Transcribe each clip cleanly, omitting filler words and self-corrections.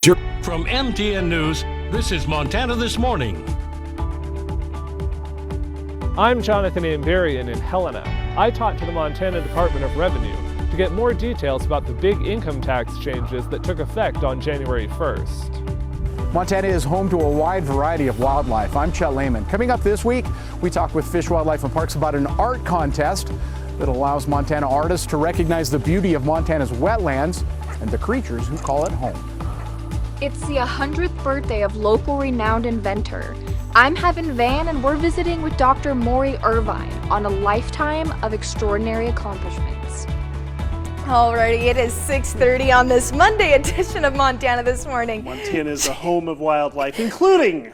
From MTN News, this is Montana This Morning. I'm Jonathan Amberian in Helena. I talked to the Montana Department of Revenue to get more details about the big income tax changes that took effect on January 1st. Montana is home to a wide variety of wildlife. I'm Chet Lehman. Coming up this week, we talk with Fish, Wildlife and Parks about an art contest that allows Montana artists to recognize the beauty of Montana's wetlands and the creatures who call it home. It's the 100th birthday of local renowned inventor. I'm Heaven Van, and we're visiting with Dr. Maury Irvine on a lifetime of extraordinary accomplishments. Alrighty, it is 6:30 on this Monday edition of Montana This Morning. Montana is a home of wildlife, including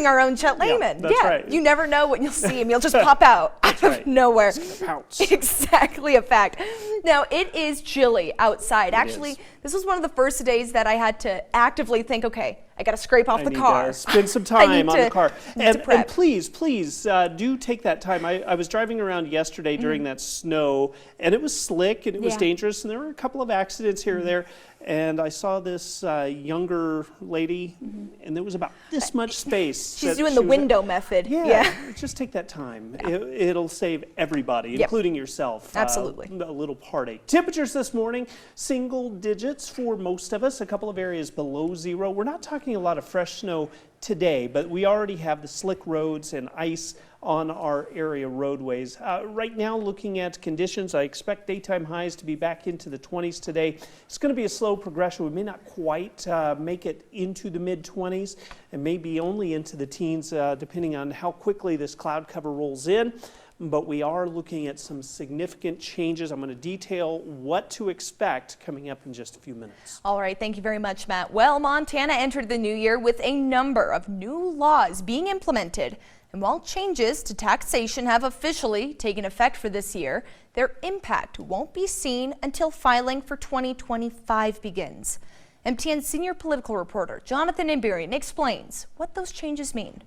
our own Chet Lehman. That's right. You never know when you'll see him. He'll just pop out of nowhere. Just gonna pounce. Exactly a fact. Now, it is chilly outside. Actually, this was one of the first days that I had to actively think, okay, I got to scrape off the car. Spend some time on the car. And prep. please do take that time. I was driving around yesterday during that snow, and it was slick and it was dangerous, and there were a couple of accidents here or there. And I saw this younger lady, and there was about this much space. She's doing the window method. Yeah, just take that time. It'll save everybody, including yourself. Absolutely. A little heartache. Temperatures this morning, single digits for most of us, a couple of areas below zero. We're not talking a lot of fresh snow today, but we already have the slick roads and ice on our area roadways. Right now, looking at conditions, I expect daytime highs to be back into the 20s today. It's going to be a slow progression. We may not quite make it into the mid-20s and maybe only into the teens, depending on how quickly this cloud cover rolls in. But we are looking at some significant changes. I'm going to detail what to expect coming up in just a few minutes. All right, thank you very much, Matt. Well, Montana entered the new year with a number of new laws being implemented. And while changes to taxation have officially taken effect for this year, their impact won't be seen until filing for 2025 begins. MTN senior political reporter Jonathan Amberian explains what those changes mean.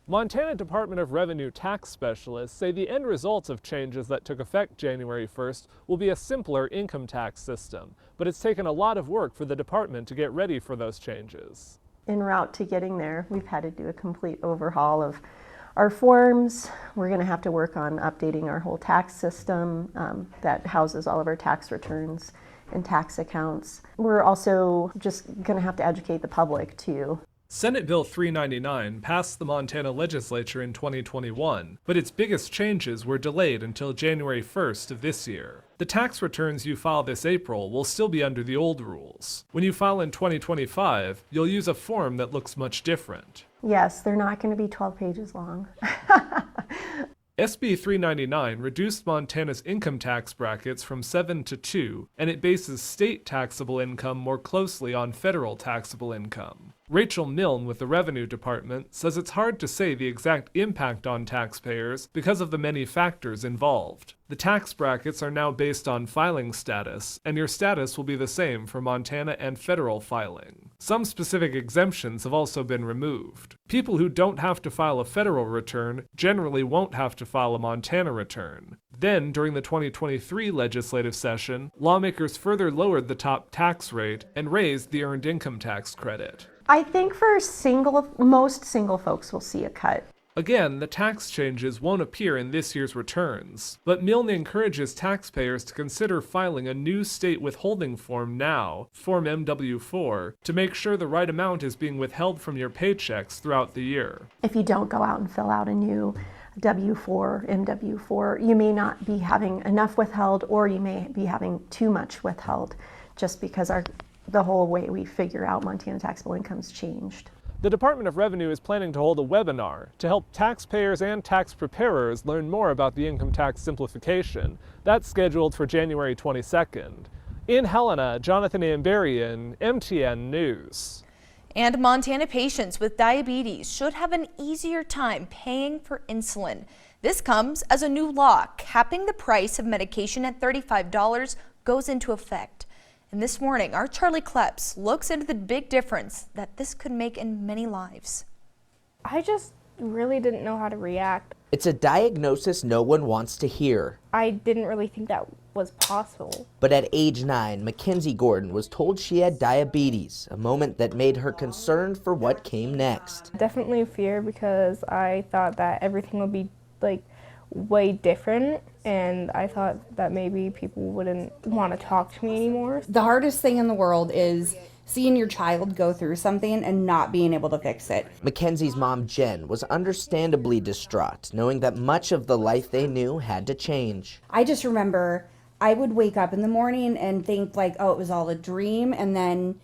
Montana Department of Revenue tax specialists say the end results of changes that took effect January 1st will be a simpler income tax system, but it's taken a lot of work for the department to get ready for those changes. En route to getting there, we've had to do a complete overhaul of our forms. We're going to have to work on updating our whole tax system that houses all of our tax returns and tax accounts. We're also just going to have to educate the public too. Senate Bill 399 passed the Montana legislature in 2021, but its biggest changes were delayed until January 1st of this year. The tax returns you file this April will still be under the old rules. When you file in 2025, you'll use a form that looks much different. Yes, they're not going to be 12 pages long. SB 399 reduced Montana's income tax brackets from 7 to 2, and it bases state taxable income more closely on federal taxable income. Rachel Milne with the Revenue Department says it's hard to say the exact impact on taxpayers because of the many factors involved. The tax brackets are now based on filing status, and your status will be the same for Montana and federal filing. Some specific exemptions have also been removed. People who don't have to file a federal return generally won't have to file a Montana return. Then, during the 2023 legislative session, lawmakers further lowered the top tax rate and raised the earned income tax credit. I think for most single folks will see a cut. Again, the tax changes won't appear in this year's returns, but Milne encourages taxpayers to consider filing a new state withholding form now, Form MW4, to make sure the right amount is being withheld from your paychecks throughout the year. If you don't go out and fill out a new W4, MW4, you may not be having enough withheld, or you may be having too much withheld, just because the whole way we figure out Montana taxable income's changed. The Department of Revenue is planning to hold a webinar to help taxpayers and tax preparers learn more about the income tax simplification. That's scheduled for January 22nd. In Helena, Jonathan Amberian, MTN News. And Montana patients with diabetes should have an easier time paying for insulin. This comes as a new law capping the price of medication at $35 goes into effect. And this morning, our Charlie Kleps looks into the big difference that this could make in many lives. I just really didn't know how to react. It's a diagnosis no one wants to hear. I didn't really think that was possible. But at age 9, Mackenzie Gordon was told she had diabetes, a moment that made her concerned for what came next. Definitely fear, because I thought that everything would be like way different, and I thought that maybe people wouldn't want to talk to me anymore. The hardest thing in the world is seeing your child go through something and not being able to fix it. Mackenzie's mom, Jen, was understandably distraught, knowing that much of the life they knew had to change. I just remember I would wake up in the morning and think like, oh, it was all a dream, and then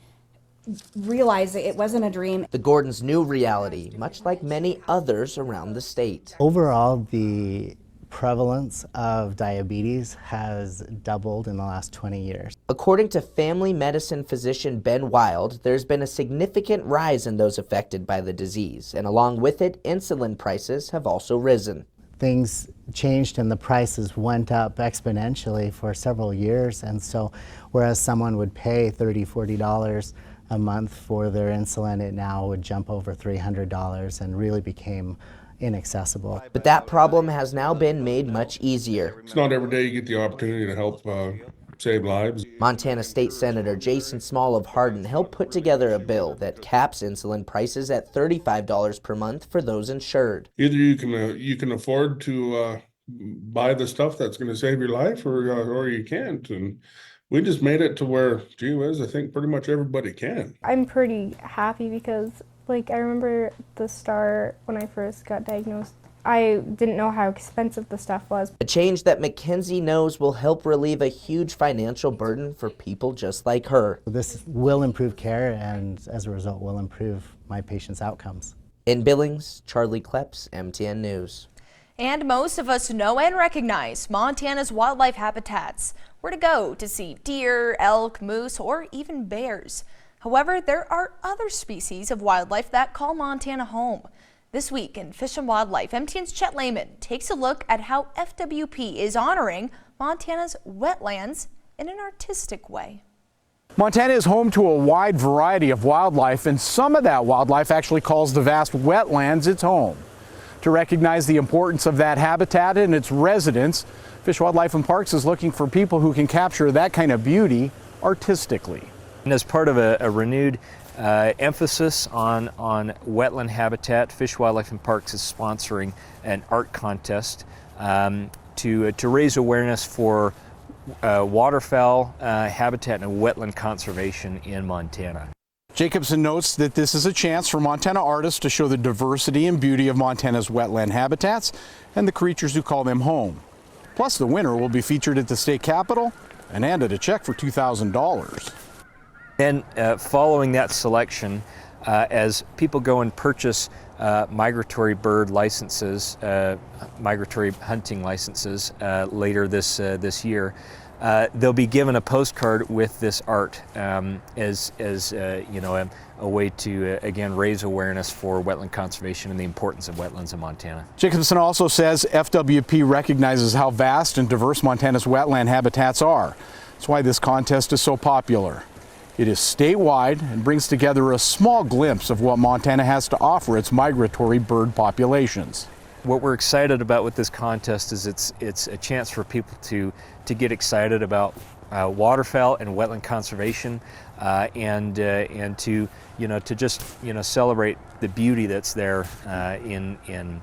realize that it wasn't a dream. The Gordons' new reality, much like many others around the state. Overall, the prevalence of diabetes has doubled in the last 20 years. According to family medicine physician Ben Wild, there's been a significant rise in those affected by the disease, and along with it, insulin prices have also risen. Things changed and the prices went up exponentially for several years, and so whereas someone would pay $30, $40 a month for their insulin, it now would jump over $300 and really became inaccessible. But that problem has now been made much easier. It's not every day you get the opportunity to help save lives. Montana State Senator Jason Small of Hardin helped put together a bill that caps insulin prices at $35 per month for those insured. Either you can afford to buy the stuff that's going to save your life, or you can't. And we just made it to where, gee whiz, I think pretty much everybody can. I'm pretty happy because, like, I remember the start when I first got diagnosed. I didn't know how expensive the stuff was. A change that Mackenzie knows will help relieve a huge financial burden for people just like her. This will improve care, and as a result will improve my patients' outcomes. In Billings, Charlie Kleps, MTN News. And most of us know and recognize Montana's wildlife habitats. Where to go to see deer, elk, moose, or even bears. However, there are other species of wildlife that call Montana home. This week in Fish and Wildlife, MTN's Chet Lehman takes a look at how FWP is honoring Montana's wetlands in an artistic way. Montana is home to a wide variety of wildlife, and some of that wildlife actually calls the vast wetlands its home. To recognize the importance of that habitat and its residents, Fish, Wildlife and Parks is looking for people who can capture that kind of beauty artistically. And as part of a renewed emphasis on wetland habitat, Fish, Wildlife and Parks is sponsoring an art contest to raise awareness for waterfowl habitat and wetland conservation in Montana. Jacobson notes that this is a chance for Montana artists to show the diversity and beauty of Montana's wetland habitats and the creatures who call them home. Plus, the winner will be featured at the state capitol and handed a check for $2,000. Then following that selection, as people go and purchase migratory bird licenses, migratory hunting licenses later this year, they'll be given a postcard with this art as you know, a way to again raise awareness for wetland conservation and the importance of wetlands in Montana. Jacobson also says FWP recognizes how vast and diverse Montana's wetland habitats are. That's why this contest is so popular. It is statewide and brings together a small glimpse of what Montana has to offer its migratory bird populations. What we're excited about with this contest is it's a chance for people to get excited about waterfowl and wetland conservation, and to just celebrate the beauty that's there in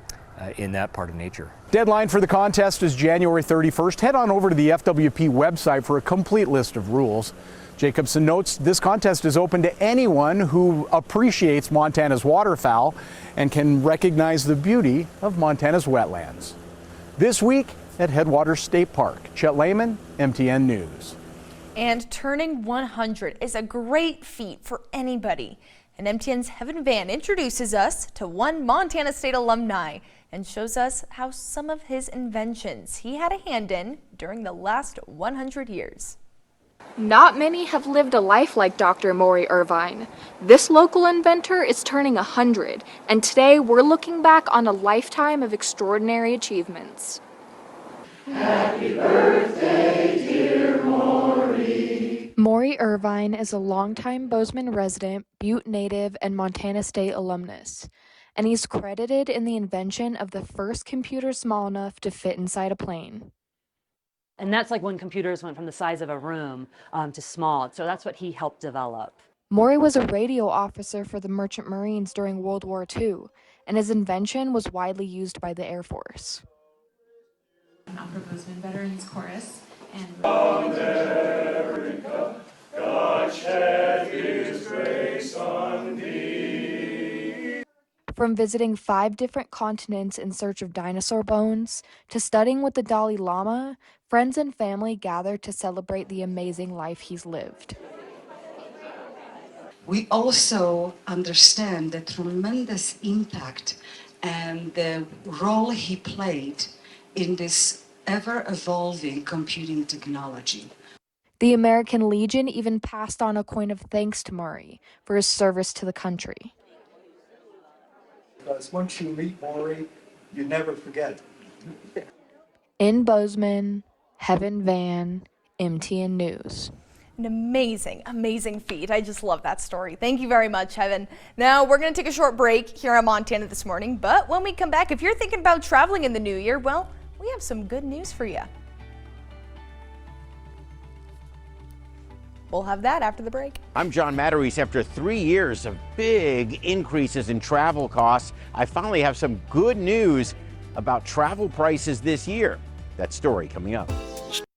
that part of nature. Deadline for the contest is January 31st. Head on over to the FWP website for a complete list of rules. Jacobson notes this contest is open to anyone who appreciates Montana's waterfowl and can recognize the beauty of Montana's wetlands. This week at Headwaters State Park, Chet Lehman, MTN News. And turning 100 is a great feat for anybody. And MTN's Heaven Van introduces us to one Montana State alumni and shows us how some of his inventions he had a hand in during the last 100 years. Not many have lived a life like Dr. Maury Irvine. This local inventor is turning 100, and today we're looking back on a lifetime of extraordinary achievements. Happy birthday, dear Maury. Maury Irvine is a longtime Bozeman resident, Butte native, and Montana State alumnus. and he's credited in the invention of the first computer small enough to fit inside a plane. And that's like when computers went from the size of a room to small. So that's what he helped develop. Maury was a radio officer for the Merchant Marines during World War II, and his invention was widely used by the Air Force. Upper Bozeman Veterans Chorus and America, God shed his grace on thee. From visiting 5 different continents in search of dinosaur bones to studying with the Dalai Lama, friends and family gathered to celebrate the amazing life he's lived. We also understand the tremendous impact and the role he played in this ever-evolving computing technology. The American Legion even passed on a coin of thanks to Maury for his service to the country. Because once you meet Maury, you never forget it. In Bozeman, Heaven Van, MTN News. An amazing, amazing feat. I just love that story. Thank you very much, Heaven. Now, we're going to take a short break here on Montana This Morning, but when we come back, if you're thinking about traveling in the new year, well, we have some good news for you. We'll have that after the break. I'm John Matarese. After 3 years of big increases in travel costs, I finally have some good news about travel prices this year. That story coming up.